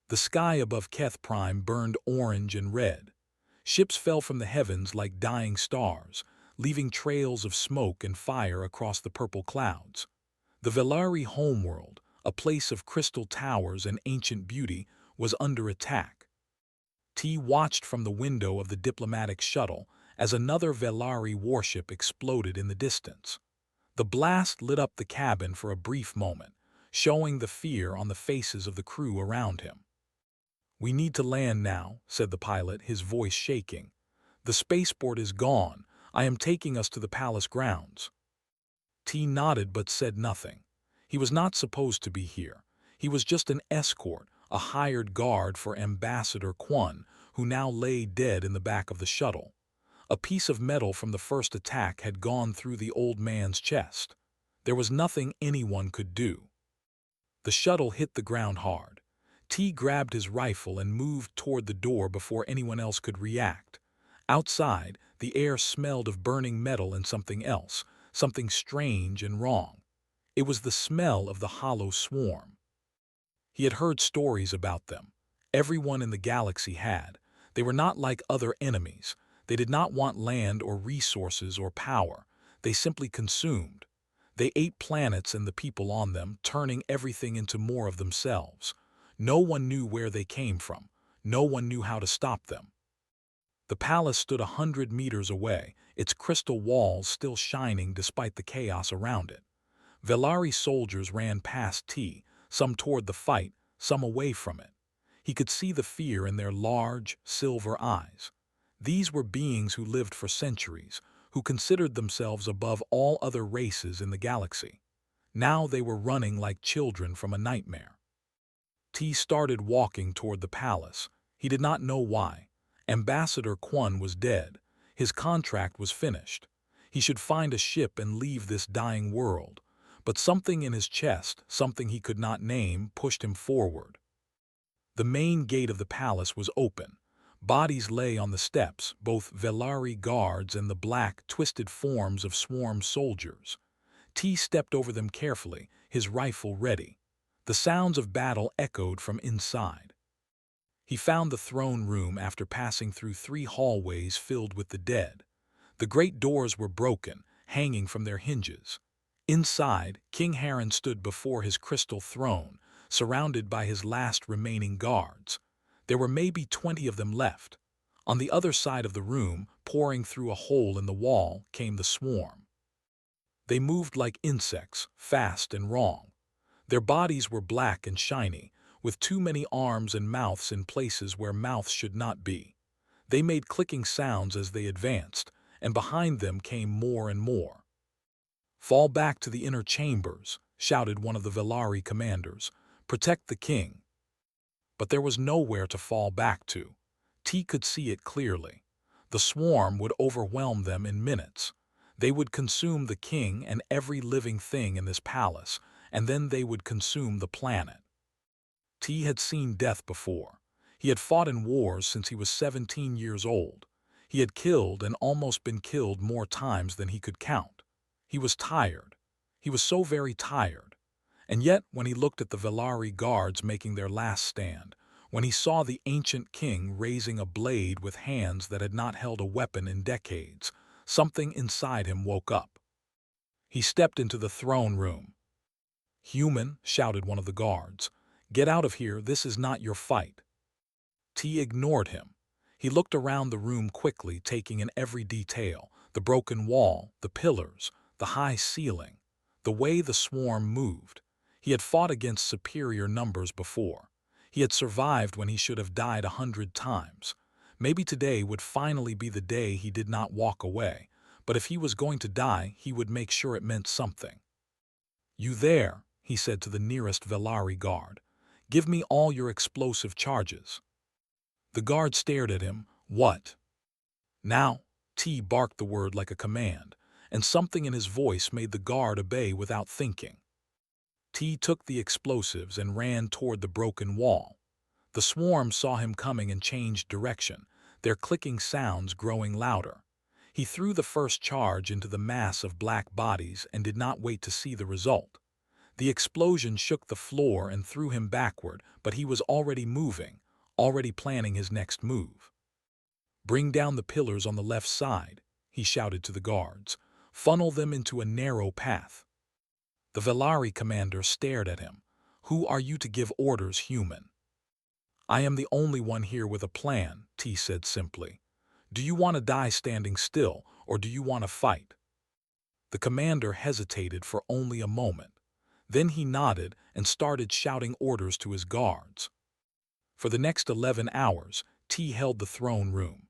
The sky above Keth Prime burned orange and red. Ships fell from the heavens like dying stars, leaving trails of smoke and fire across the purple clouds. The Velari homeworld, a place of crystal towers and ancient beauty, was under attack. T watched from the window of the diplomatic shuttle as another Velari warship exploded in the distance. The blast lit up the cabin for a brief moment, showing the fear on the faces of the crew around him. "We need to land now," said the pilot, his voice shaking. "The spaceport is gone. I am taking us to the palace grounds." T nodded but said nothing. He was not supposed to be here. He was just an escort, a hired guard for Ambassador Quan, who now lay dead in the back of the shuttle. A piece of metal from the first attack had gone through the old man's chest. There was nothing anyone could do. The shuttle hit the ground hard. T grabbed his rifle and moved toward the door before anyone else could react. Outside, the air smelled of burning metal and something else, something strange and wrong. It was the smell of the hollow swarm. He had heard stories about them. Everyone in the galaxy had. They were not like other enemies. They did not want land or resources or power. They simply consumed. They ate planets and the people on them, turning everything into more of themselves. No one knew where they came from. No one knew how to stop them. The palace stood 100 meters away, its crystal walls still shining despite the chaos around it. Velari soldiers ran past T, some toward the fight, some away from it. He could see the fear in their large, silver eyes. These were beings who lived for centuries, who considered themselves above all other races in the galaxy. Now they were running like children from a nightmare. T started walking toward the palace. He did not know why. Ambassador Quan was dead. His contract was finished. He should find a ship and leave this dying world. But something in his chest, something he could not name, pushed him forward. The main gate of the palace was open. Bodies lay on the steps, both Velari guards and the black, twisted forms of swarm soldiers. T stepped over them carefully, his rifle ready. The sounds of battle echoed from inside. He found the throne room after passing through 3 hallways filled with the dead. The great doors were broken, hanging from their hinges. Inside, King Heron stood before his crystal throne, surrounded by his last remaining guards. There were maybe 20 of them left. On the other side of the room, pouring through a hole in the wall, came the swarm. They moved like insects, fast and wrong. Their bodies were black and shiny, with too many arms and mouths in places where mouths should not be. They made clicking sounds as they advanced, and behind them came more and more. "Fall back to the inner chambers," shouted one of the Velari commanders. "Protect the king." But there was nowhere to fall back to. T could see it clearly. The swarm would overwhelm them in minutes. They would consume the king and every living thing in this palace, and then they would consume the planet. T had seen death before. He had fought in wars since he was 17 years old. He had killed and almost been killed more times than he could count. He was tired. He was so very tired. And yet, when he looked at the Velari guards making their last stand, when he saw the ancient king raising a blade with hands that had not held a weapon in decades, something inside him woke up. He stepped into the throne room. "Human," shouted one of the guards, "get out of here, this is not your fight." T ignored him. He looked around the room quickly, taking in every detail, the broken wall, the pillars, the high ceiling, the way the swarm moved. He had fought against superior numbers before. He had survived when he should have died 100 times. Maybe today would finally be the day he did not walk away, but if he was going to die, he would make sure it meant something. "You there," he said to the nearest Velari guard. "Give me all your explosive charges." The guard stared at him. "What?" "Now." T barked the word like a command, and something in his voice made the guard obey without thinking. T took the explosives and ran toward the broken wall. The swarm saw him coming and changed direction, their clicking sounds growing louder. He threw the first charge into the mass of black bodies and did not wait to see the result. The explosion shook the floor and threw him backward, but he was already moving, already planning his next move. "Bring down the pillars on the left side," he shouted to the guards. "Funnel them into a narrow path." The Velari commander stared at him. "Who are you to give orders, human?" "I am the only one here with a plan," T said simply. "Do you want to die standing still, or do you want to fight?" The commander hesitated for only a moment. Then he nodded and started shouting orders to his guards. For the next 11 hours, T held the throne room.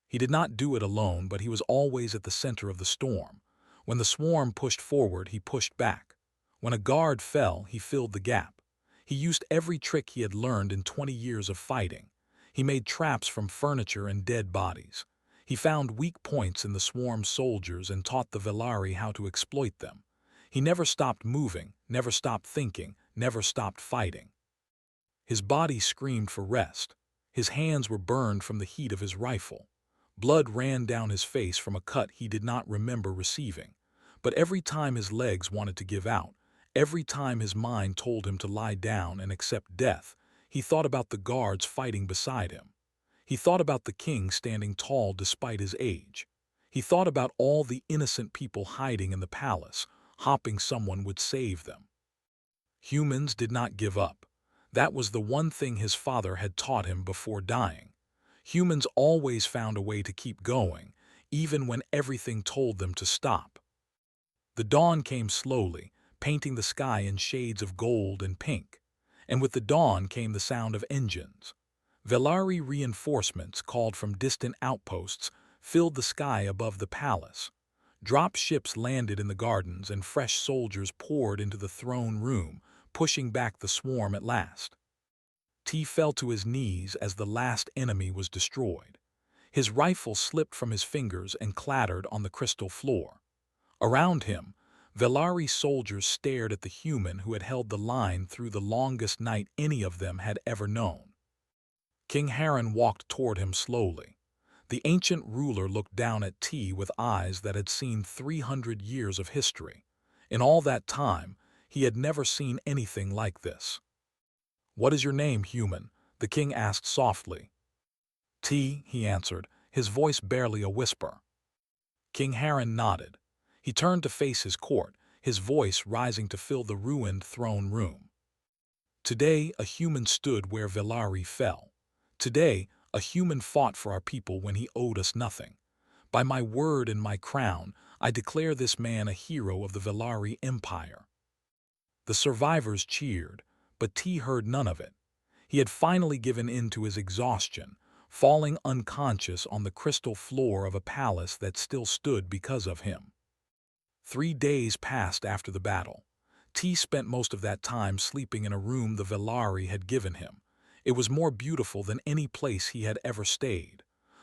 He did not do it alone, but he was always at the center of the storm. When the swarm pushed forward, he pushed back. When a guard fell, he filled the gap. He used every trick he had learned in 20 years of fighting. He made traps from furniture and dead bodies. He found weak points in the swarm's soldiers and taught the Velari how to exploit them. He never stopped moving, never stopped thinking, never stopped fighting. His body screamed for rest. His hands were burned from the heat of his rifle. Blood ran down his face from a cut he did not remember receiving. But every time his legs wanted to give out, every time his mind told him to lie down and accept death, he thought about the guards fighting beside him. He thought about the king standing tall despite his age. He thought about all the innocent people hiding in the palace, hoping someone would save them. Humans did not give up. That was the one thing his father had taught him before dying. Humans always found a way to keep going, even when everything told them to stop. The dawn came slowly, painting the sky in shades of gold and pink. And with the dawn came the sound of engines. Velari reinforcements called from distant outposts filled the sky above the palace. Drop ships landed in the gardens and fresh soldiers poured into the throne room, pushing back the swarm at last. T fell to his knees as the last enemy was destroyed. His rifle slipped from his fingers and clattered on the crystal floor. Around him, Velari soldiers stared at the human who had held the line through the longest night any of them had ever known. King Haran walked toward him slowly. The ancient ruler looked down at T with eyes that had seen 300 years of history. In all that time, he had never seen anything like this. "What is your name, human?" the king asked softly. "T," he answered, his voice barely a whisper. King Haran nodded. He turned to face his court, his voice rising to fill the ruined throne room. "Today, a human stood where Velari fell. Today, a human fought for our people when he owed us nothing. By my word and my crown, I declare this man a hero of the Velari Empire." The survivors cheered, but T heard none of it. He had finally given in to his exhaustion, falling unconscious on the crystal floor of a palace that still stood because of him. 3 days passed after the battle. T spent most of that time sleeping in a room the Velari had given him. It was more beautiful than any place he had ever stayed.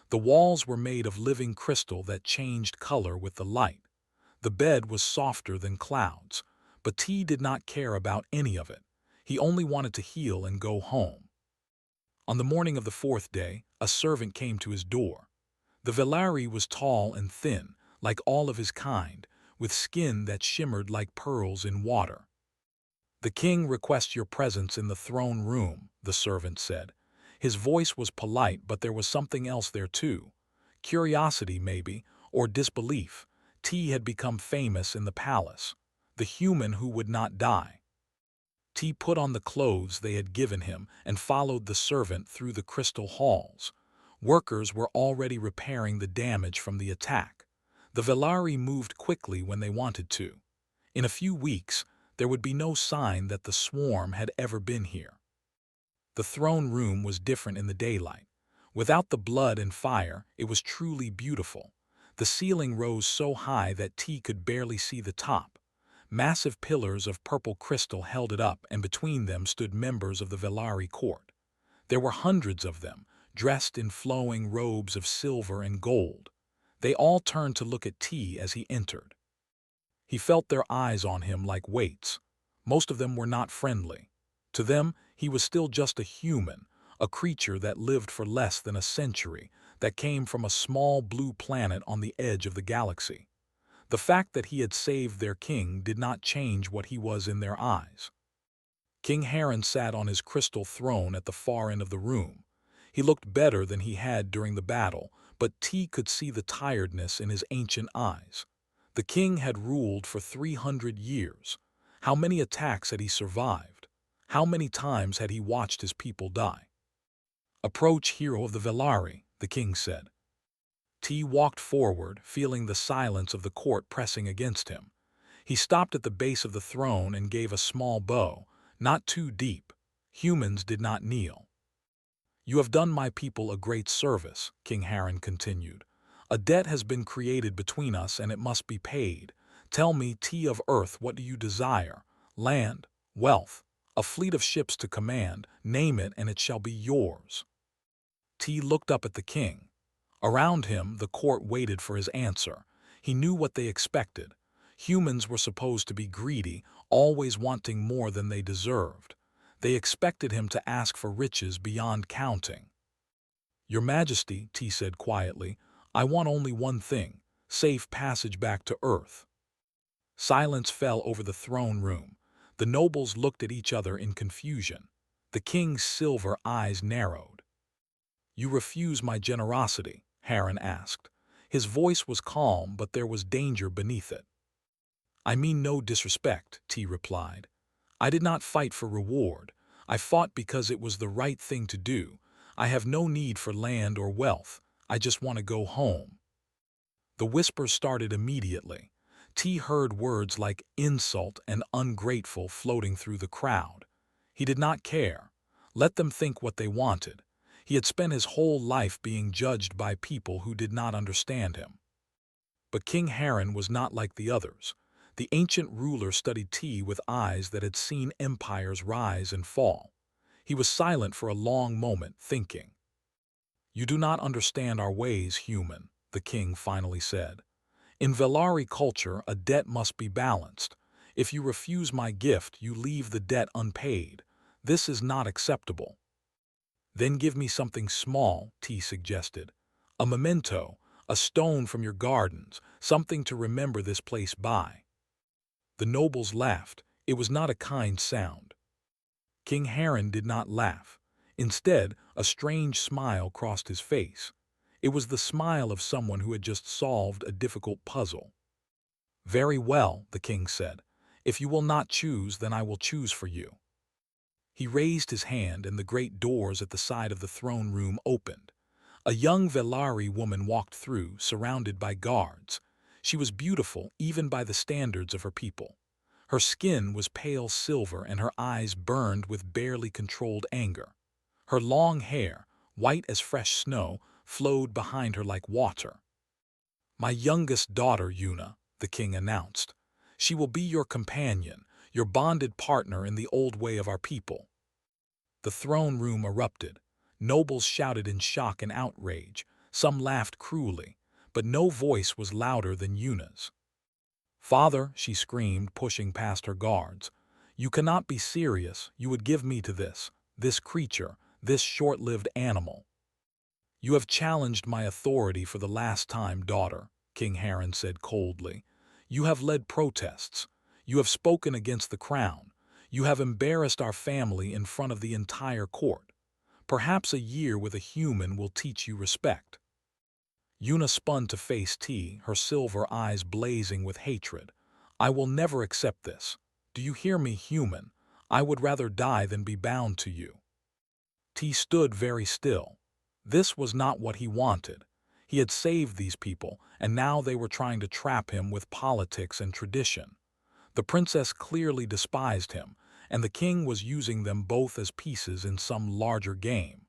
The walls were made of living crystal that changed color with the light. The bed was softer than clouds, but T did not care about any of it. He only wanted to heal and go home. On the morning of the 4th day, a servant came to his door. The Velari was tall and thin, like all of his kind, with skin that shimmered like pearls in water. "The king requests your presence in the throne room," the servant said. His voice was polite, but there was something else there too. Curiosity, maybe, or disbelief. T had become famous in the palace. The human who would not die. T put on the clothes they had given him and followed the servant through the crystal halls. Workers were already repairing the damage from the attack. The Velari moved quickly when they wanted to. In a few weeks, there would be no sign that the swarm had ever been here. The throne room was different in the daylight. Without the blood and fire, it was truly beautiful. The ceiling rose so high that T could barely see the top. Massive pillars of purple crystal held it up, and between them stood members of the Velari court. There were hundreds of them, dressed in flowing robes of silver and gold. They all turned to look at T as he entered. He felt their eyes on him like weights. Most of them were not friendly. To them, he was still just a human, a creature that lived for less than a century, that came from a small blue planet on the edge of the galaxy. The fact that he had saved their king did not change what he was in their eyes. King Heron sat on his crystal throne at the far end of the room. He looked better than he had during the battle, but T could see the tiredness in his ancient eyes. The king had ruled for 300 years. How many attacks had he survived? How many times had he watched his people die? "Approach, hero of the Velari," the king said. T walked forward, feeling the silence of the court pressing against him. He stopped at the base of the throne and gave a small bow, not too deep. Humans did not kneel. "You have done my people a great service," King Heron continued. "A debt has been created between us and it must be paid. Tell me, T of Earth, what do you desire? Land, wealth, a fleet of ships to command, name it and it shall be yours." T looked up at the king. Around him, the court waited for his answer. He knew what they expected. Humans were supposed to be greedy, always wanting more than they deserved. They expected him to ask for riches beyond counting. "Your Majesty," T said quietly, "I want only one thing, safe passage back to Earth." Silence fell over the throne room. The nobles looked at each other in confusion. The king's silver eyes narrowed. "You refuse my generosity?" Heron asked. His voice was calm, but there was danger beneath it. "I mean no disrespect," T replied. "I did not fight for reward. I fought because it was the right thing to do. I have no need for land or wealth. I just want to go home." The whisper started immediately. T heard words like insult and ungrateful floating through the crowd. He did not care. Let them think what they wanted. He had spent his whole life being judged by people who did not understand him. But King Heron was not like the others. The ancient ruler studied T with eyes that had seen empires rise and fall. He was silent for a long moment, thinking. "You do not understand our ways, human," the king finally said. "In Velari culture, a debt must be balanced. If you refuse my gift, you leave the debt unpaid. This is not acceptable." "Then give me something small," T suggested. "A memento, a stone from your gardens, something to remember this place by." The nobles laughed. It was not a kind sound. King Heron did not laugh. Instead, a strange smile crossed his face. It was the smile of someone who had just solved a difficult puzzle. "Very well," the king said. "If you will not choose, then I will choose for you." He raised his hand and the great doors at the side of the throne room opened. A young Velari woman walked through, surrounded by guards. She was beautiful even by the standards of her people. Her skin was pale silver and her eyes burned with barely controlled anger. Her long hair, white as fresh snow, flowed behind her like water. "My youngest daughter, Yuna," the king announced. "She will be your companion, your bonded partner in the old way of our people." The throne room erupted. Nobles shouted in shock and outrage. Some laughed cruelly, but no voice was louder than Yuna's. "Father," she screamed, pushing past her guards, "you cannot be serious. You would give me to this creature, this short-lived animal." "You have challenged my authority for the last time, daughter," King Heron said coldly. "You have led protests. You have spoken against the crown. You have embarrassed our family in front of the entire court. Perhaps a year with a human will teach you respect." Yuna spun to face T, her silver eyes blazing with hatred. "I will never accept this. Do you hear me, human? I would rather die than be bound to you." T stood very still. This was not what he wanted. He had saved these people, and now they were trying to trap him with politics and tradition. The princess clearly despised him, and the king was using them both as pieces in some larger game.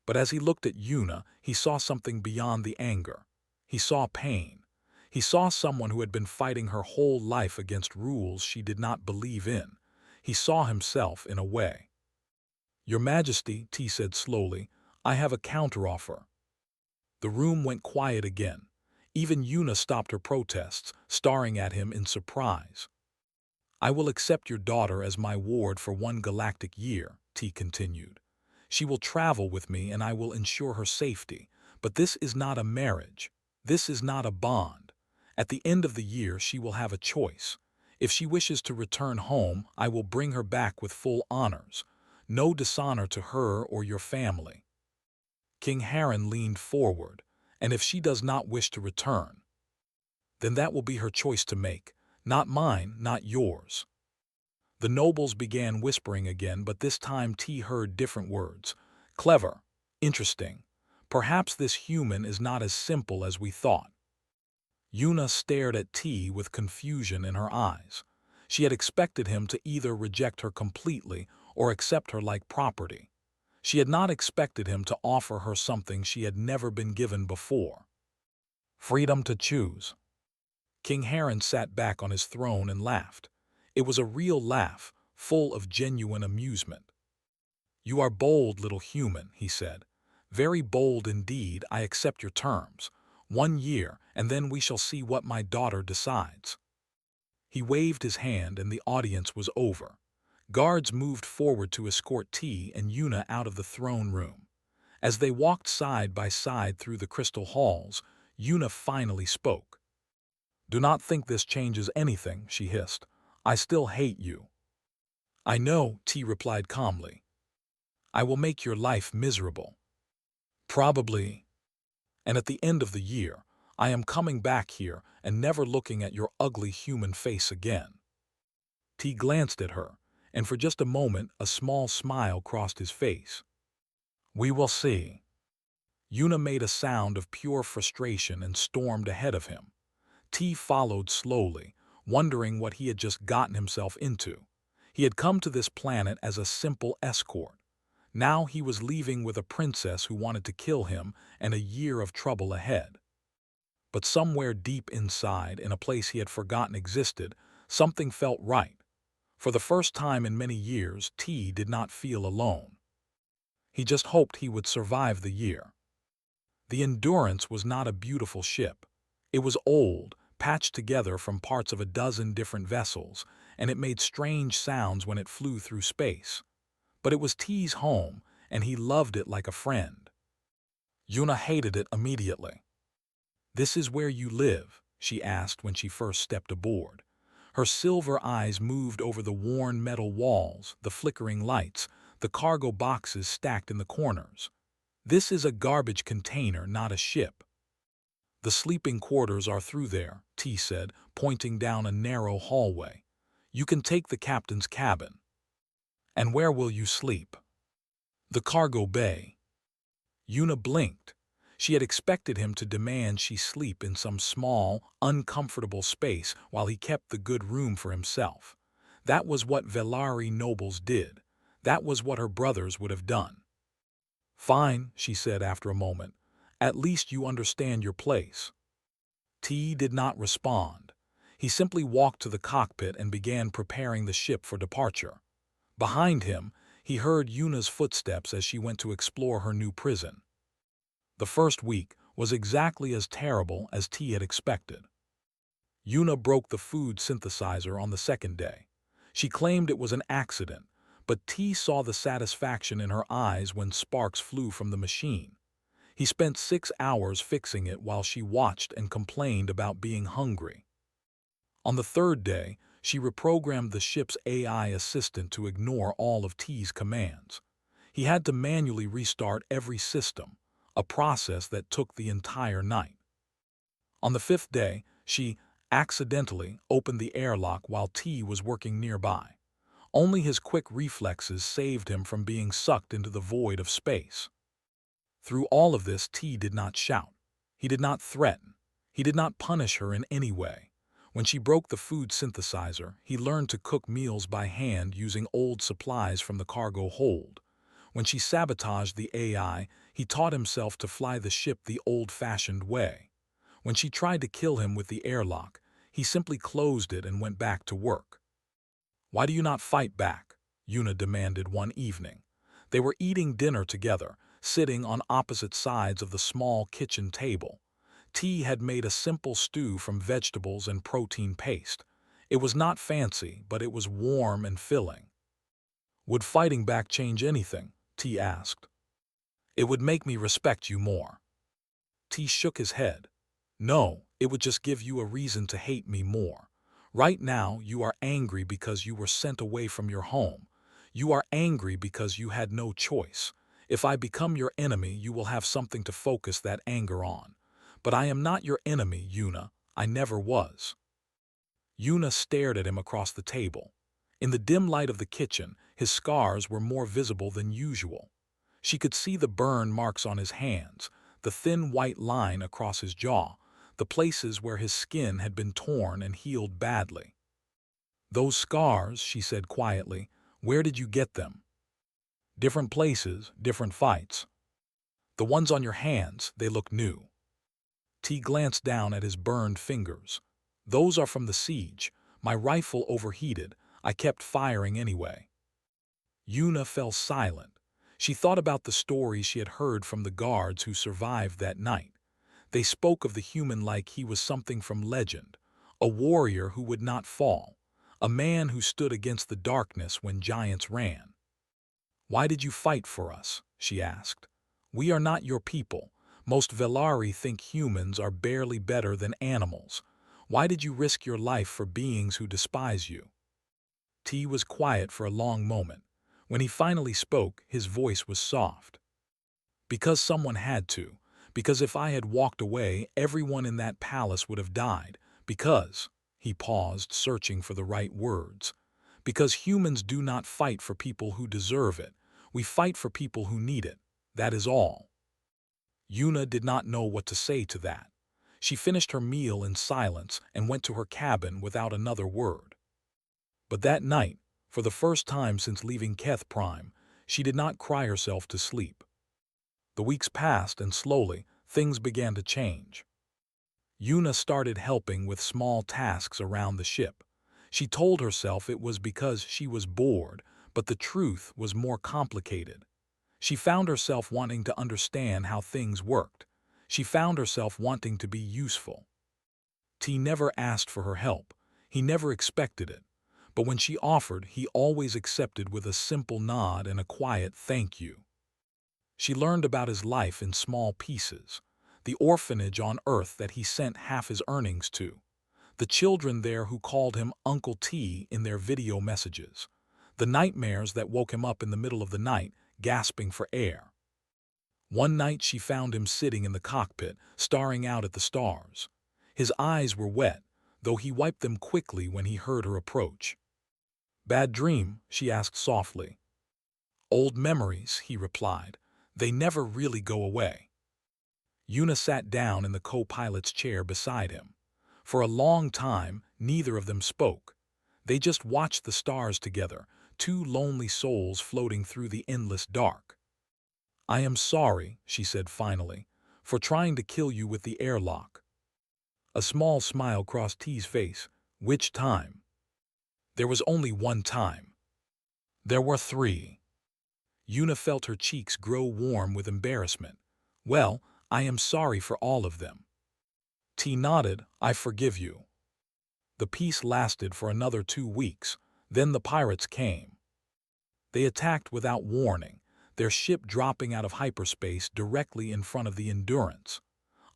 But as he looked at Yuna, he saw something beyond the anger. He saw pain. He saw someone who had been fighting her whole life against rules she did not believe in. He saw himself in a way. "Your Majesty," T said slowly, "I have a counteroffer." The room went quiet again. Even Yuna stopped her protests, staring at him in surprise. "I will accept your daughter as my ward for 1 galactic year," T continued. "She will travel with me and I will ensure her safety. But this is not a marriage. This is not a bond. At the end of the year, she will have a choice. If she wishes to return home, I will bring her back with full honors. No dishonor to her or your family. King Heron leaned forward, and if she does not wish to return, then that will be her choice to make, not mine, not yours. The nobles began whispering again, but this time T heard different words. Clever, interesting. Perhaps this human is not as simple as we thought. Yuna stared at T with confusion in her eyes. She had expected him to either reject her completely or accept her like property. She had not expected him to offer her something she had never been given before. Freedom to choose. King Heron sat back on his throne and laughed. It was a real laugh, full of genuine amusement. You are bold, little human, he said. Very bold indeed. I accept your terms. 1 year, and then we shall see what my daughter decides. He waved his hand and the audience was over. Guards moved forward to escort T and Yuna out of the throne room. As they walked side by side through the crystal halls, Yuna finally spoke. Do not think this changes anything, she hissed. I still hate you. I know, T replied calmly. I will make your life miserable. Probably. And at the end of the year, I am coming back here and never looking at your ugly human face again. T glanced at her, and for just a moment a small smile crossed his face. We will see. Yuna made a sound of pure frustration and stormed ahead of him. T followed slowly, wondering what he had just gotten himself into. He had come to this planet as a simple escort. Now he was leaving with a princess who wanted to kill him and a year of trouble ahead. But somewhere deep inside, in a place he had forgotten existed, something felt right. For the first time in many years, T did not feel alone. He just hoped he would survive the year. The Endurance was not a beautiful ship. It was old, patched together from parts of a dozen different vessels, and it made strange sounds when it flew through space. But it was T's home, and he loved it like a friend. Yuna hated it immediately. This is where you live, she asked when she first stepped aboard. Her silver eyes moved over the worn metal walls, the flickering lights, the cargo boxes stacked in the corners. This is a garbage container, not a ship. The sleeping quarters are through there, T said, pointing down a narrow hallway. You can take the captain's cabin. And where will you sleep? The cargo bay. Yuna blinked. She had expected him to demand she sleep in some small, uncomfortable space while he kept the good room for himself. That was what Velari nobles did. That was what her brothers would have done. Fine, she said after a moment. At least you understand your place. T did not respond. He simply walked to the cockpit and began preparing the ship for departure. Behind him, he heard Yuna's footsteps as she went to explore her new prison. The first week was exactly as terrible as T had expected. Yuna broke the food synthesizer on the second day. She claimed it was an accident, but T saw the satisfaction in her eyes when sparks flew from the machine. He spent 6 hours fixing it while she watched and complained about being hungry. On the third day, she reprogrammed the ship's AI assistant to ignore all of T's commands. He had to manually restart every system, a process that took the entire night. On the 5th day, she accidentally opened the airlock while T was working nearby. Only his quick reflexes saved him from being sucked into the void of space. Through all of this, T did not shout. He did not threaten. He did not punish her in any way. When she broke the food synthesizer, he learned to cook meals by hand using old supplies from the cargo hold. When she sabotaged the AI, he taught himself to fly the ship the old-fashioned way. When she tried to kill him with the airlock, he simply closed it and went back to work. Why do you not fight back? Yuna demanded one evening. They were eating dinner together, sitting on opposite sides of the small kitchen table. T had made a simple stew from vegetables and protein paste. It was not fancy, but it was warm and filling. Would fighting back change anything? T asked. It would make me respect you more. T shook his head. No, It would just give you a reason to hate me more. Right now, you are angry because you were sent away from your home. You are angry because you had no choice. If I become your enemy, you will have something to focus that anger on. But I am not your enemy, Yuna. I never was. Yuna stared at him across the table. In the dim light of the kitchen, his scars were more visible than usual. She could see the burn marks on his hands, the thin white line across his jaw, the places where his skin had been torn and healed badly. "Those scars," she said quietly, "where did you get them?" "Different places, different fights. The ones on your hands, they look new." T glanced down at his burned fingers. "Those are from the siege. My rifle overheated. I kept firing anyway." Yuna fell silent. She thought about the stories she had heard from the guards who survived that night. They spoke of the human like he was something from legend, a warrior who would not fall, a man who stood against the darkness when giants ran. "Why did you fight for us?" she asked. "We are not your people. Most Velari think humans are barely better than animals. Why did you risk your life for beings who despise you?" T was quiet for a long moment. When he finally spoke, his voice was soft. "Because someone had to. Because if I had walked away, everyone in that palace would have died. Because," he paused, searching for the right words, "because humans do not fight for people who deserve it. We fight for people who need it. That is all." Yuna did not know what to say to that. She finished her meal in silence and went to her cabin without another word. But that night, for the first time since leaving Keth Prime, she did not cry herself to sleep. The weeks passed and slowly, things began to change. Yuna started helping with small tasks around the ship. She told herself it was because she was bored, but the truth was more complicated. She found herself wanting to understand how things worked. She found herself wanting to be useful. T never asked for her help. He never expected it. But when she offered, he always accepted with a simple nod and a quiet thank you. She learned about his life in small pieces. The orphanage on Earth that he sent half his earnings to. The children there who called him Uncle T in their video messages. The nightmares that woke him up in the middle of the night, gasping for air. One night she found him sitting in the cockpit, staring out at the stars. His eyes were wet, though he wiped them quickly when he heard her approach. "Bad dream?" she asked softly. "Old memories," he replied. "They never really go away." Yuna sat down in the co-pilot's chair beside him. For a long time, neither of them spoke. They just watched the stars together, two lonely souls floating through the endless dark. "I am sorry," she said finally, "for trying to kill you with the airlock." A small smile crossed T's face. "Which time?" "There was only one time." "There were three." Yuna felt her cheeks grow warm with embarrassment. "Well, I am sorry for all of them." T nodded. "I forgive you." The peace lasted for another 2 weeks. Then the pirates came. They attacked without warning, their ship dropping out of hyperspace directly in front of the Endurance.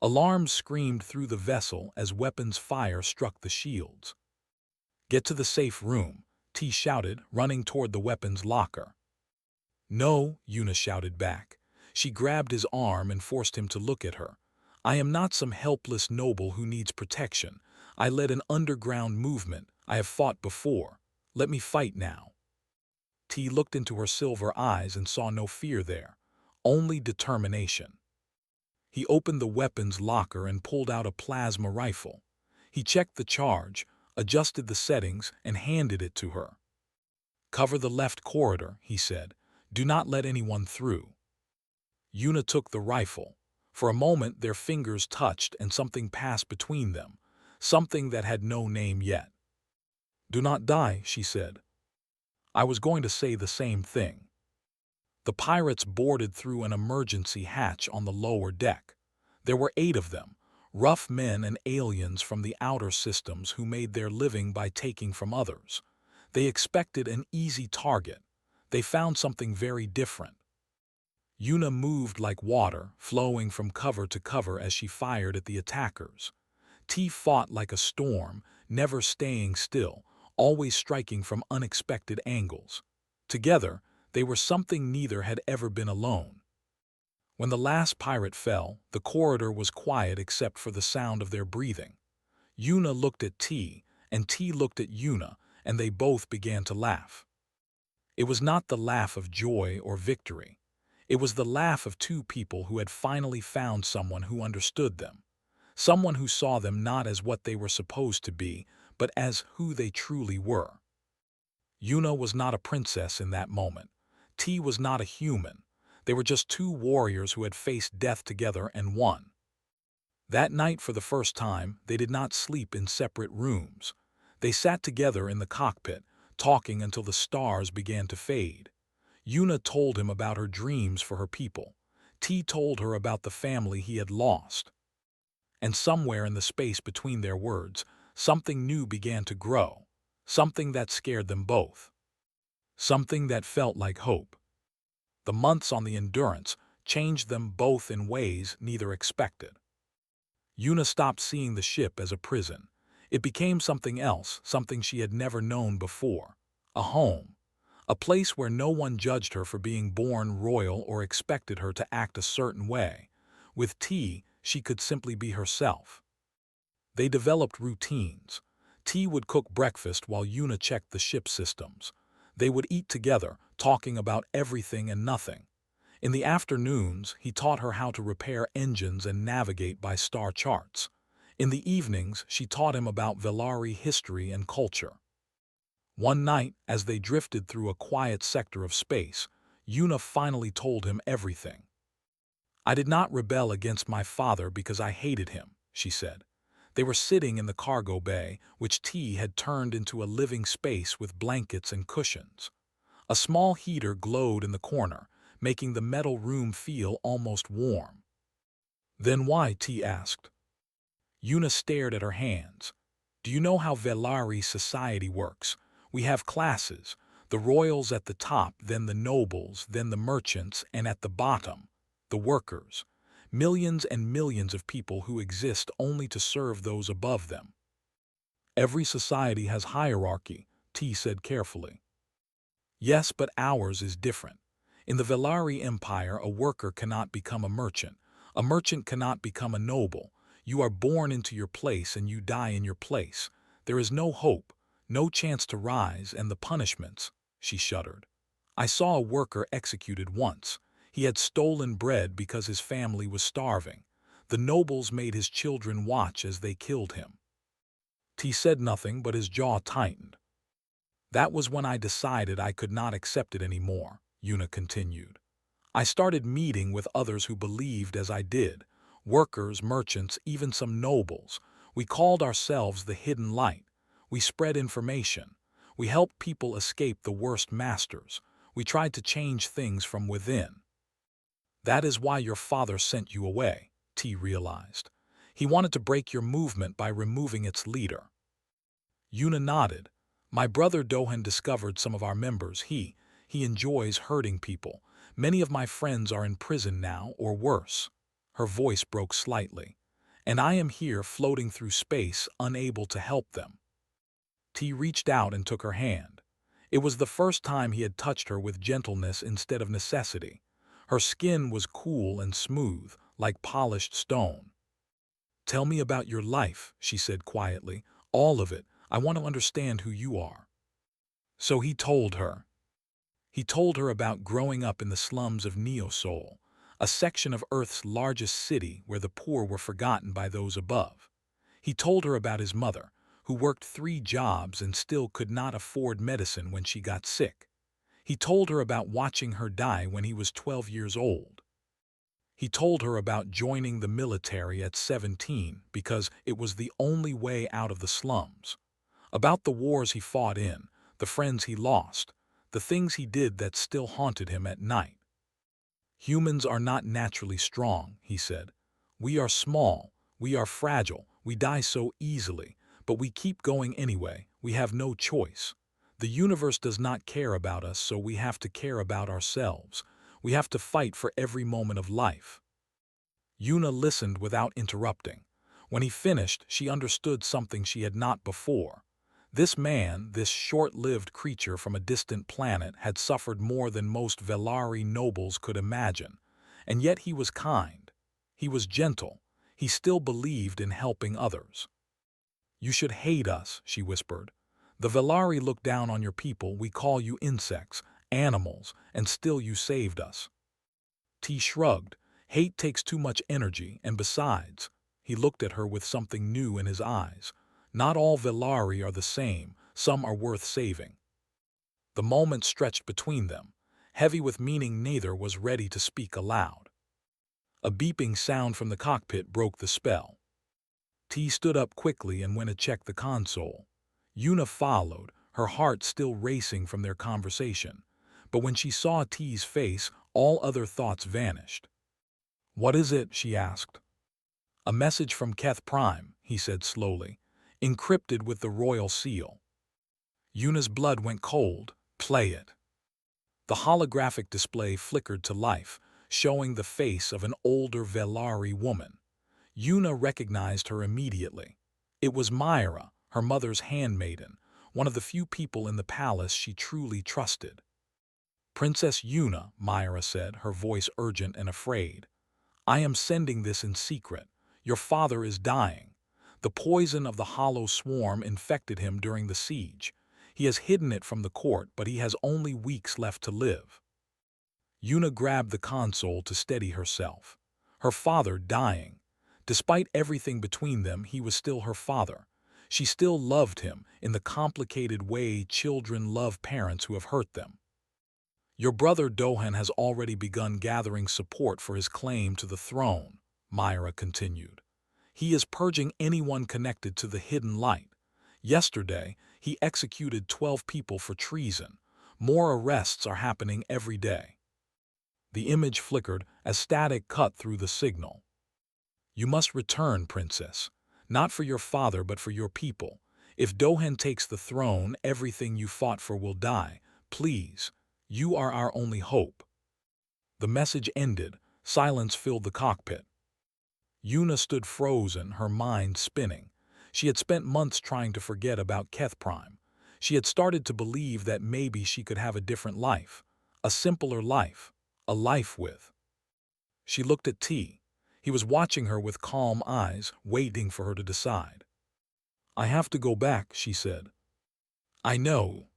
Alarms screamed through the vessel as weapons fire struck the shields. "Get to the safe room," T shouted, running toward the weapons locker. "No," Yuna shouted back. She grabbed his arm and forced him to look at her. "I am not some helpless noble who needs protection. I led an underground movement. I have fought before. Let me fight now." T looked into her silver eyes and saw no fear there, only determination. He opened the weapons locker and pulled out a plasma rifle. He checked the charge, adjusted the settings, and handed it to her. "Cover the left corridor," he said. "Do not let anyone through." Yuna took the rifle. For a moment their fingers touched and something passed between them, something that had no name yet. "Do not die," she said. I was going to say the same thing. The pirates boarded through an emergency hatch on the lower deck. There were 8 of them, rough men and aliens from the outer systems who made their living by taking from others. They expected an easy target. They found something very different. Yuna moved like water, flowing from cover to cover as she fired at the attackers. T fought like a storm, never staying still, always striking from unexpected angles. Together, they were something neither had ever been alone. When the last pirate fell, the corridor was quiet except for the sound of their breathing. Yuna looked at T, and T looked at Yuna, and they both began to laugh. It was not the laugh of joy or victory. It was the laugh of two people who had finally found someone who understood them. Someone who saw them not as what they were supposed to be, but as who they truly were. Yuna was not a princess in that moment. T was not a human. They were just two warriors who had faced death together and won. That night, for the first time, they did not sleep in separate rooms. They sat together in the cockpit, talking until the stars began to fade. Yuna told him about her dreams for her people. T told her about the family he had lost. And somewhere in the space between their words, something new began to grow, something that scared them both, something that felt like hope. The months on the Endurance changed them both in ways neither expected. Yuna stopped seeing the ship as a prison. It became something else, something she had never known before. A home. A place where no one judged her for being born royal or expected her to act a certain way. With T, she could simply be herself. They developed routines. T would cook breakfast while Yuna checked the ship systems. They would eat together, talking about everything and nothing. In the afternoons, he taught her how to repair engines and navigate by star charts. In the evenings, she taught him about Velari history and culture. One night, as they drifted through a quiet sector of space, Yuna finally told him everything. "I did not rebel against my father because I hated him," she said. They were sitting in the cargo bay, which T had turned into a living space with blankets and cushions. A small heater glowed in the corner, making the metal room feel almost warm. "Then why?" T asked. Yuna stared at her hands. "Do you know how Velari society works? We have classes, the royals at the top, then the nobles, then the merchants, and at the bottom, the workers. Millions and millions of people who exist only to serve those above them." "Every society has hierarchy," T said carefully. "Yes, but ours is different. In the Velari Empire, a worker cannot become a merchant. A merchant cannot become a noble. You are born into your place and you die in your place. There is no hope, no chance to rise, and the punishments," she shuddered. "I saw a worker executed once. He had stolen bread because his family was starving. The nobles made his children watch as they killed him." T said nothing, but his jaw tightened. "That was when I decided I could not accept it anymore," Yuna continued. "I started meeting with others who believed as I did. Workers, merchants, even some nobles. We called ourselves the Hidden Light. We spread information. We helped people escape the worst masters. We tried to change things from within." "That is why your father sent you away," T realized. "He wanted to break your movement by removing its leader." Yuna nodded. "My brother Dohan discovered some of our members. He enjoys hurting people. Many of my friends are in prison now, or worse." Her voice broke slightly. "And I am here floating through space, unable to help them." T reached out and took her hand. It was the first time he had touched her with gentleness instead of necessity. Her skin was cool and smooth, like polished stone. "Tell me about your life," she said quietly. "All of it. I want to understand who you are." So he told her. He told her about growing up in the slums of Neosol, a section of Earth's largest city where the poor were forgotten by those above. He told her about his mother, who worked 3 jobs and still could not afford medicine when she got sick. He told her about watching her die when he was 12 years old. He told her about joining the military at 17 because it was the only way out of the slums. About the wars he fought in, the friends he lost, the things he did that still haunted him at night. "Humans are not naturally strong," he said. "We are small, we are fragile, we die so easily, but we keep going anyway. We have no choice. The universe does not care about us, so we have to care about ourselves. We have to fight for every moment of life." Yuna listened without interrupting. When he finished, she understood something she had not before. This man, this short-lived creature from a distant planet, had suffered more than most Velari nobles could imagine. And yet he was kind. He was gentle. He still believed in helping others. "You should hate us," she whispered. "The Velari look down on your people. We call you insects, animals, and still you saved us." T shrugged. "Hate takes too much energy, and besides," he looked at her with something new in his eyes, "not all Velari are the same. Some are worth saving." The moment stretched between them, heavy with meaning. Neither was ready to speak aloud. A beeping sound from the cockpit broke the spell. T stood up quickly and went to check the console. Yuna followed, her heart still racing from their conversation. But when she saw T's face, all other thoughts vanished. "What is it?" she asked. "A message from Keth Prime," he said slowly, "encrypted with the royal seal." Yuna's blood went cold. "Play it." The holographic display flickered to life, showing the face of an older Velari woman. Yuna recognized her immediately. It was Myra, her mother's handmaiden, one of the few people in the palace she truly trusted. "Princess Yuna," Myra said, her voice urgent and afraid, "I am sending this in secret. Your father is dying. The poison of the hollow swarm infected him during the siege. He has hidden it from the court, but he has only weeks left to live." Yuna grabbed the console to steady herself. Her father dying. Despite everything between them, he was still her father. She still loved him in the complicated way children love parents who have hurt them. "Your brother Dohan has already begun gathering support for his claim to the throne," Myra continued. "He is purging anyone connected to the hidden light. Yesterday, he executed 12 people for treason. More arrests are happening every day." The image flickered as static cut through the signal. "You must return, princess. Not for your father, but for your people. If Dohan takes the throne, everything you fought for will die. Please, you are our only hope." The message ended. Silence filled the cockpit. Yuna stood frozen, her mind spinning. She had spent months trying to forget about Keth Prime. She had started to believe that maybe she could have a different life, a simpler life, a life with. She looked at T. He was watching her with calm eyes, waiting for her to decide. "I have to go back," she said. "I know.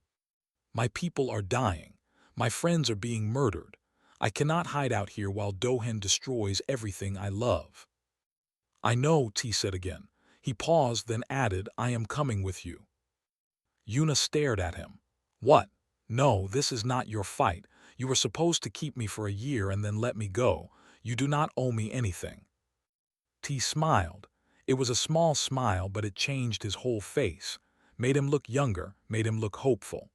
My people are dying. My friends are being murdered. I cannot hide out here while Dohan destroys everything I love." "I know," T said again. He paused, then added, "I am coming with you." Yuna stared at him. "What? No, this is not your fight. You were supposed to keep me for a year and then let me go. You do not owe me anything." T smiled. It was a small smile, but it changed his whole face, made him look younger, made him look hopeful.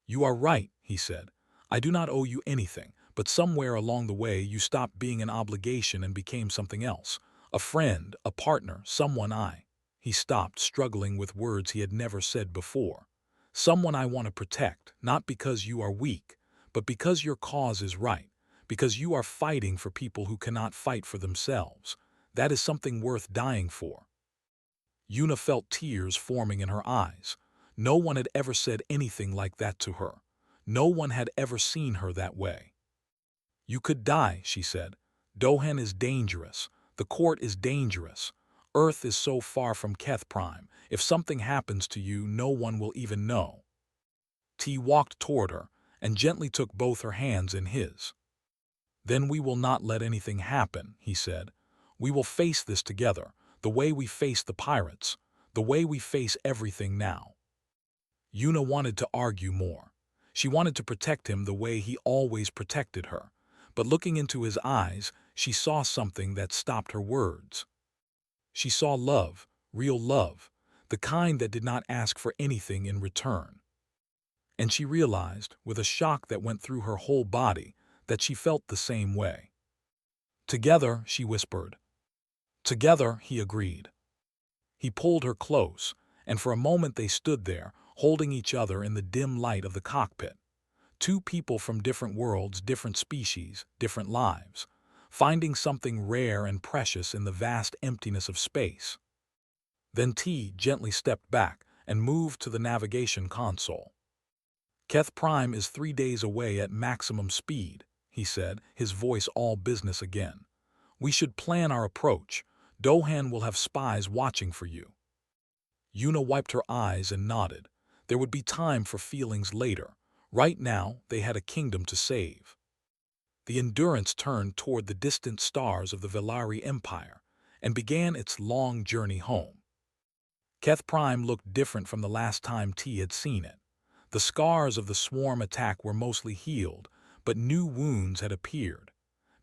"You are right," he said. "I do not owe you anything, but somewhere along the way you stopped being an obligation and became something else. A friend, a partner, someone I—" He stopped, struggling with words he had never said before. "Someone I want to protect, not because you are weak, but because your cause is right, because you are fighting for people who cannot fight for themselves. That is something worth dying for." Yuna felt tears forming in her eyes. No one had ever said anything like that to her. No one had ever seen her that way. "You could die," she said. "Dohan is dangerous. The court is dangerous. Earth is so far from Keth Prime. If something happens to you, no one will even know." T walked toward her and gently took both her hands in his. "Then we will not let anything happen," he said. "We will face this together, the way we faced the pirates, the way we face everything now." Yuna wanted to argue more. She wanted to protect him the way he always protected her. But looking into his eyes, she saw something that stopped her words. She saw love, real love, the kind that did not ask for anything in return. And she realized, with a shock that went through her whole body, that she felt the same way. "Together," she whispered. "Together," he agreed. He pulled her close, and for a moment they stood there, holding each other in the dim light of the cockpit. Two people from different worlds, different species, different lives. finding something rare and precious in the vast emptiness of space. Then T gently stepped back and moved to the navigation console. Keth Prime is 3 days away at maximum speed, he said, his voice all business again. We should plan our approach. Dohan will have spies watching for you. Yuna wiped her eyes and nodded. There would be time for feelings later. Right now, they had a kingdom to save. The Endurance turned toward the distant stars of the Velari Empire and began its long journey home. Keth Prime looked different from the last time T had seen it. The scars of the swarm attack were mostly healed, but new wounds had appeared.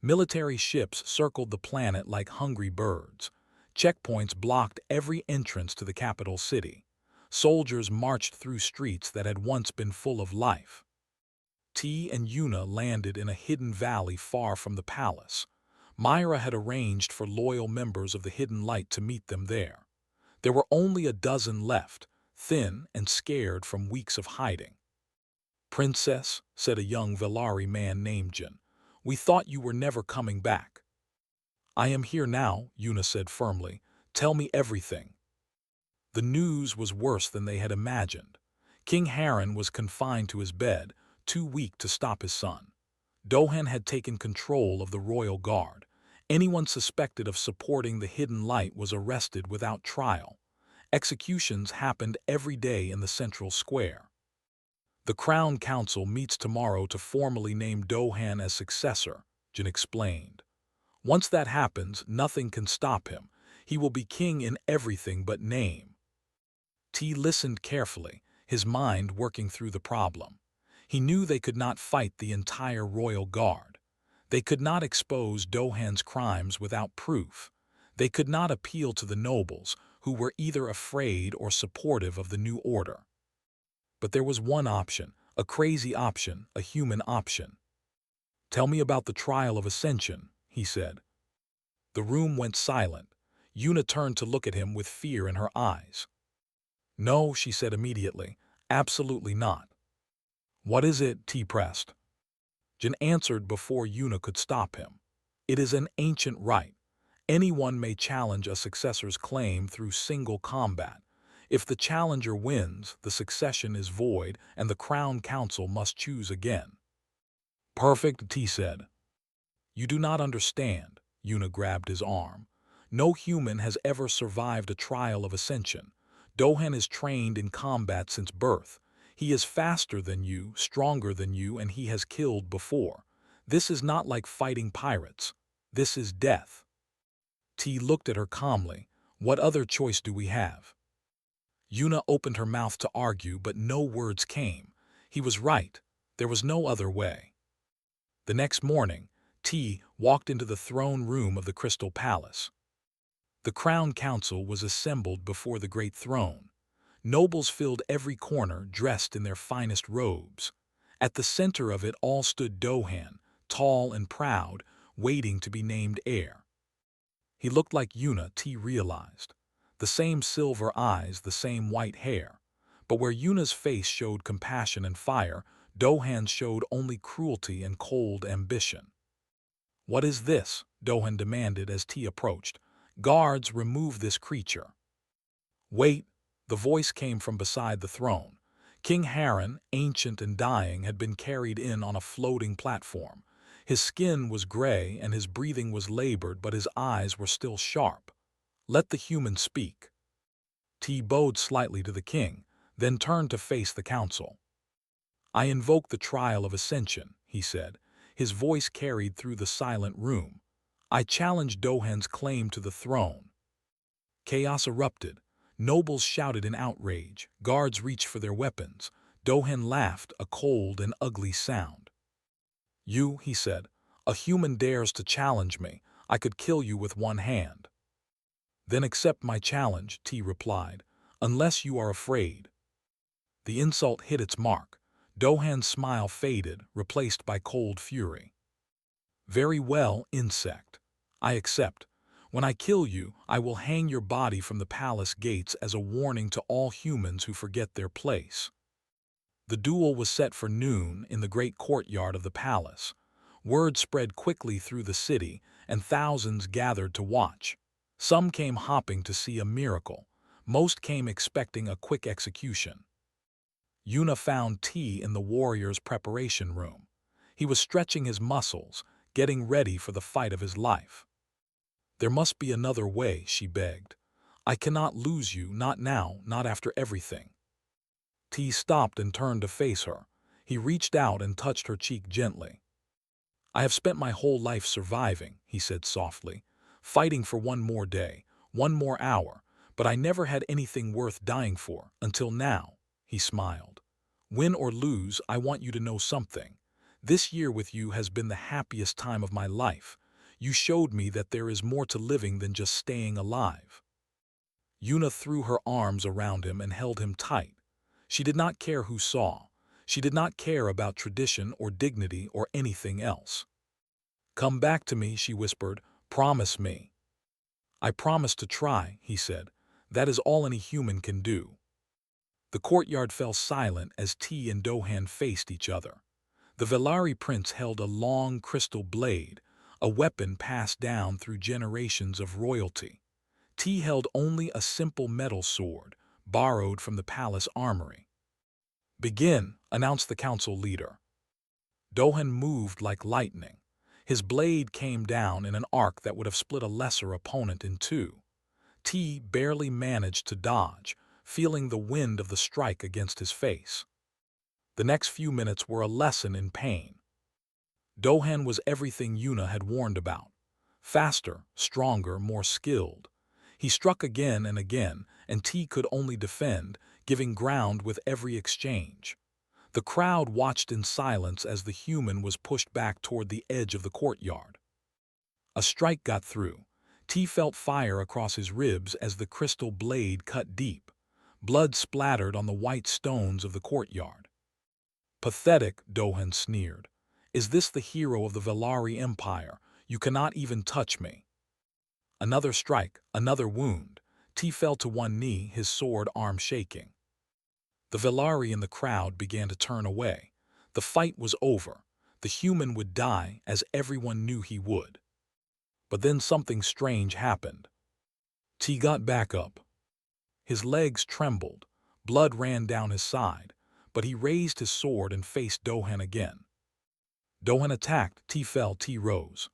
Military ships circled the planet like hungry birds. Checkpoints blocked every entrance to the capital city. Soldiers marched through streets that had once been full of life. T and Yuna landed in a hidden valley far from the palace. Myra had arranged for loyal members of the Hidden Light to meet them there. There were only a dozen left, thin and scared from weeks of hiding. "Princess," said a young Velari man named Jin, "we thought you were never coming back." "I am here now," Yuna said firmly. "Tell me everything." The news was worse than they had imagined. King Harren was confined to his bed, too weak to stop his son. Dohan had taken control of the royal guard. Anyone suspected of supporting the Hidden Light was arrested without trial. Executions happened every day in the central square. "The Crown Council meets tomorrow to formally name Dohan as successor," Jin explained. "Once that happens, nothing can stop him. He will be king in everything but name." T listened carefully, his mind working through the problem. He knew they could not fight the entire royal guard. They could not expose Dohan's crimes without proof. They could not appeal to the nobles, who were either afraid or supportive of the new order. But there was one option, a crazy option, a human option. "Tell me about the trial of Ascension," he said. The room went silent. Yuna turned to look at him with fear in her eyes. "No," she said immediately, "absolutely not." "What is it?" T pressed. Jin answered before Yuna could stop him. "It is an ancient right. Anyone may challenge a successor's claim through single combat. If the challenger wins, the succession is void and the Crown Council must choose again." "Perfect," T said. "You do not understand." Yuna grabbed his arm. "No human has ever survived a trial of Ascension. Dohan is trained in combat since birth. He is faster than you, stronger than you, and he has killed before. This is not like fighting pirates. This is death." T looked at her calmly. "What other choice do we have?" Yuna opened her mouth to argue, but no words came. He was right. There was no other way. The next morning, T walked into the throne room of the Crystal Palace. The Crown Council was assembled before the great throne. Nobles filled every corner, dressed in their finest robes. At the center of it all stood Dohan, tall and proud, waiting to be named heir. He looked like Yuna, T realized. The same silver eyes, the same white hair. But where Yuna's face showed compassion and fire, Dohan's showed only cruelty and cold ambition. "What is this?" Dohan demanded as T approached. "Guards, remove this creature." "Wait." The voice came from beside the throne. King Harren, ancient and dying, had been carried in on a floating platform. His skin was gray and his breathing was labored, but his eyes were still sharp. "Let the human speak." T bowed slightly to the king, then turned to face the council. "I invoke the trial of Ascension," he said. His voice carried through the silent room. "I challenge Dohan's claim to the throne." Chaos erupted. Nobles shouted in outrage. Guards reached for their weapons. Dohan laughed, a cold and ugly sound. "You," he said, "a human dares to challenge me. I could kill you with one hand." "Then accept my challenge," T replied, "unless you are afraid." The insult hit its mark. Dohan's smile faded, replaced by cold fury. "Very well, insect. I accept. When I kill you, I will hang your body from the palace gates as a warning to all humans who forget their place." The duel was set for noon in the great courtyard of the palace. Word spread quickly through the city, and thousands gathered to watch. Some came hopping to see a miracle. Most came expecting a quick execution. Yuna found T in the warrior's preparation room. He was stretching his muscles, getting ready for the fight of his life. "There must be another way," she begged. "I cannot lose you, not now, not after everything." T stopped and turned to face her. He reached out and touched her cheek gently. "I have spent my whole life surviving," he said softly, "fighting for one more day, one more hour, but I never had anything worth dying for, until now." He smiled. "Win or lose, I want you to know something. This year with you has been the happiest time of my life. You showed me that there is more to living than just staying alive." Yuna threw her arms around him and held him tight. She did not care who saw. She did not care about tradition or dignity or anything else. "Come back to me," she whispered. "Promise me." "I promise to try," he said. "That is all any human can do." The courtyard fell silent as T and Dohan faced each other. The Velari prince held a long crystal blade, a weapon passed down through generations of royalty. T held only a simple metal sword, borrowed from the palace armory. "Begin," announced the council leader. Dohan moved like lightning. His blade came down in an arc that would have split a lesser opponent in two. T barely managed to dodge, feeling the wind of the strike against his face. The next few minutes were a lesson in pain. Dohan was everything Yuna had warned about. Faster, stronger, more skilled. He struck again and again, and T could only defend, giving ground with every exchange. The crowd watched in silence as the human was pushed back toward the edge of the courtyard. A strike got through. T felt fire across his ribs as the crystal blade cut deep. Blood splattered on the white stones of the courtyard. "Pathetic," Dohan sneered. "Is this the hero of the Velari Empire? You cannot even touch me." Another strike, another wound. T fell to one knee, his sword arm shaking. The Velari in the crowd began to turn away. The fight was over. The human would die, as everyone knew he would. But then something strange happened. T got back up. His legs trembled. Blood ran down his side, but he raised his sword and faced Dohan again. Dohan attacked, T fell, T rose.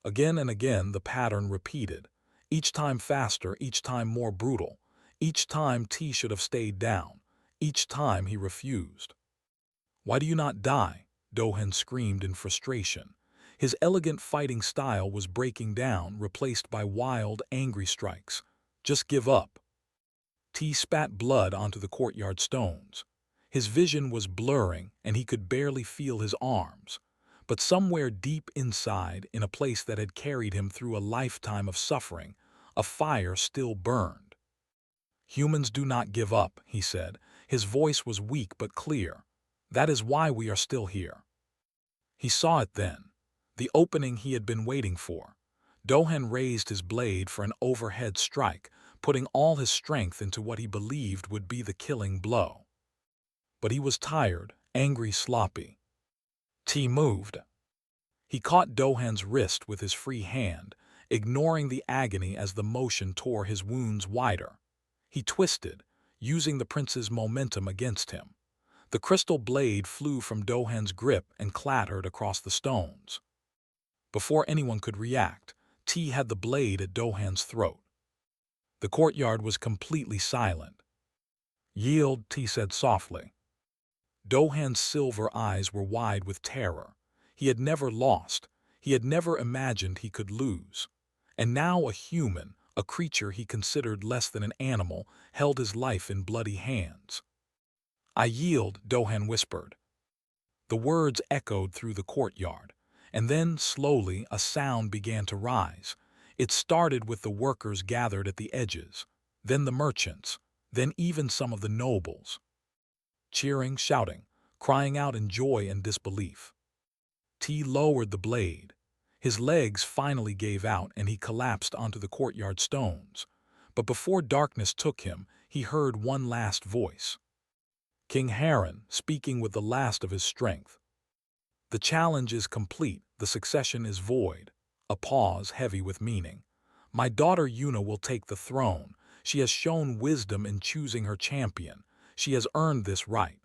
Again and again the pattern repeated, each time faster, each time more brutal. Each time T should have stayed down. Each time he refused. "Why do you not die?" Dohan screamed in frustration. His elegant fighting style was breaking down, replaced by wild, angry strikes. "Just give up." T spat blood onto the courtyard stones. His vision was blurring, and he could barely feel his arms. But somewhere deep inside, in a place that had carried him through a lifetime of suffering, a fire still burned. "Humans do not give up," he said. His voice was weak but clear. "That is why we are still here." He saw it then, the opening he had been waiting for. Dohan raised his blade for an overhead strike, putting all his strength into what he believed would be the killing blow. But he was tired, angry, sloppy. T moved. He caught Dohan's wrist with his free hand, ignoring the agony as the motion tore his wounds wider. He twisted, using the prince's momentum against him. The crystal blade flew from Dohan's grip and clattered across the stones. Before anyone could react, T had the blade at Dohan's throat. The courtyard was completely silent. "Yield," T said softly. Dohan's silver eyes were wide with terror. He had never lost. He had never imagined he could lose. And now a human, a creature he considered less than an animal, held his life in bloody hands. "I yield," Dohan whispered. The words echoed through the courtyard, and then, slowly, a sound began to rise. It started with the workers gathered at the edges, then the merchants, then even some of the nobles. Cheering, shouting, crying out in joy and disbelief. T lowered the blade. His legs finally gave out and he collapsed onto the courtyard stones. But before darkness took him, he heard one last voice. King Haran, speaking with the last of his strength. The challenge is complete, the succession is void. A pause heavy with meaning. My daughter Yuna will take the throne. She has shown wisdom in choosing her champion. She has earned this right.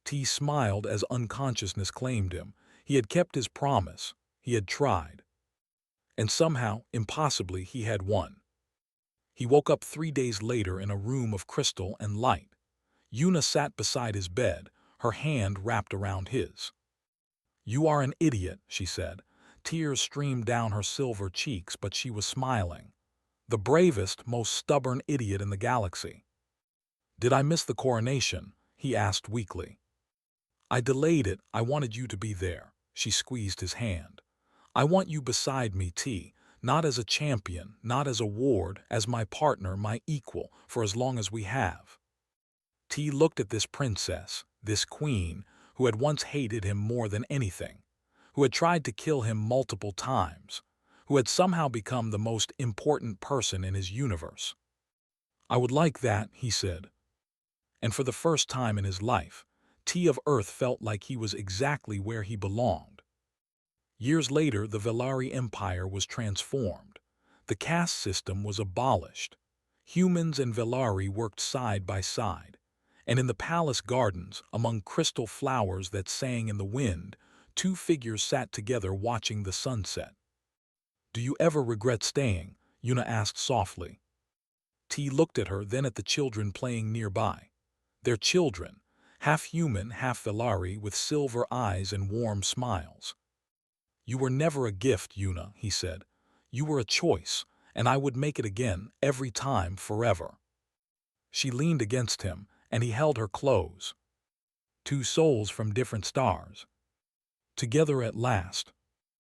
T smiled as unconsciousness claimed him. He had kept his promise. He had tried. And somehow, impossibly, he had won. He woke up 3 days later in a room of crystal and light. Yuna sat beside his bed, her hand wrapped around his. "You are an idiot," she said. Tears streamed down her silver cheeks, but she was smiling. "The bravest, most stubborn idiot in the galaxy." "Did I miss the coronation?" he asked weakly. "I delayed it. I wanted you to be there." She squeezed his hand. "I want you beside me, T, not as a champion, not as a ward, as my partner, my equal, for as long as we have." T looked at this princess, this queen, who had once hated him more than anything, who had tried to kill him multiple times, who had somehow become the most important person in his universe. "I would like that," he said. And for the first time in his life, T of Earth felt like he was exactly where he belonged. Years later, the Velari Empire was transformed. The caste system was abolished. Humans and Velari worked side by side. And in the palace gardens, among crystal flowers that sang in the wind, two figures sat together watching the sunset. "Do you ever regret staying?" Yuna asked softly. T looked at her, then at the children playing nearby. Their children, half human, half Velari, with silver eyes and warm smiles. "You were never a gift, Yuna," he said. "You were a choice, and I would make it again, every time, forever." She leaned against him, and he held her close. Two souls from different stars. Together at last.